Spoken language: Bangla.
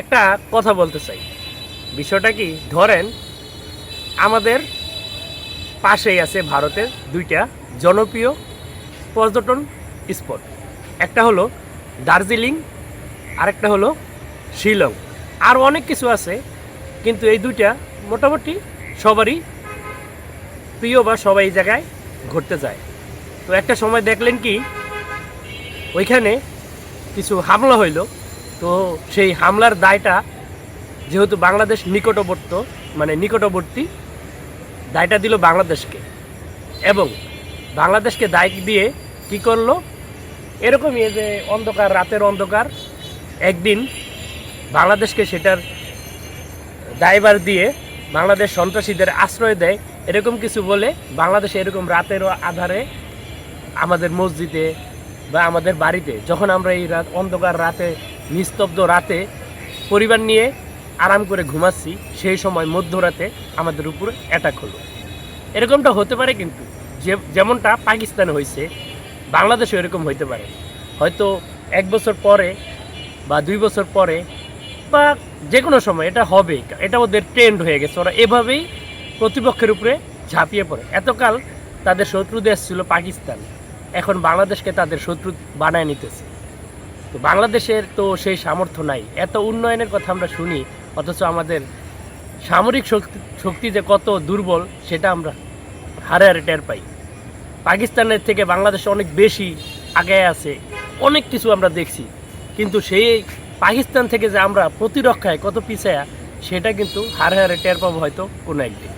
একটা কথা বলতে চাই। বিষয়টা কি, ধরেন আমাদের পাশেই আছে ভারতের দুইটা জনপ্রিয় পর্যটন স্পট। একটা হলো দার্জিলিং, আরেকটা হলো শিলং। আর অনেক কিছু আছে, কিন্তু এই দুইটা মোটামুটি সবারই প্রিয় বা সবাই এই জায়গায় ঘুরতে যায়। তো একটা সময় দেখলেন কি, ওইখানে কিছু হামলা হইল। তো সেই হামলার দায়টা যেহেতু বাংলাদেশ নিকটবর্তী দায়টা দিল বাংলাদেশকে, এবং বাংলাদেশকে দায় দিয়ে কি করলো, এরকমই যে রাতের অন্ধকার একদিন বাংলাদেশকে সেটার দায়ভার দিয়ে বাংলাদেশ সন্ত্রাসীদের আশ্রয় দেয়, এরকম কিছু বলে বাংলাদেশে এরকম রাতের আধারে আমাদের মসজিদে বা আমাদের বাড়িতে যখন আমরা এই অন্ধকার রাতে, নিস্তব্ধ রাতে পরিবার নিয়ে আরাম করে ঘুমাচ্ছি, সেই সময় মধ্যরাতে আমাদের উপরে অ্যাটাক হলো। এরকমটা হতে পারে, কিন্তু যেমনটা পাকিস্তানে হয়েছে বাংলাদেশে এরকম হইতে পারে। হয়তো 1 বছর পরে বা 2 বছর পরে বা যে কোনো সময় এটা হবে। এটা ওদের ট্রেন্ড হয়ে গেছে, ওরা এভাবেই প্রতিপক্ষের উপরে ঝাঁপিয়ে পড়ে। এতকাল তাদের শত্রু দেশ ছিল পাকিস্তান, এখন বাংলাদেশকে তাদের শত্রু বানায় নিতেছে। তো বাংলাদেশের তো সেই সামর্থ্য নাই। এত উন্নয়নের কথা আমরা শুনি, অথচ আমাদের সামরিক শক্তি যে কত দুর্বল সেটা আমরা হারে হারে টের পাই। পাকিস্তানের থেকে বাংলাদেশ অনেক বেশি আগে আছে, অনেক কিছু আমরা দেখছি, কিন্তু সেই পাকিস্তান থেকে যে আমরা প্রতিরক্ষায় কত পিছায়া, সেটা কিন্তু হারে হারে টের পাবো হয়তো কোনো একদিন।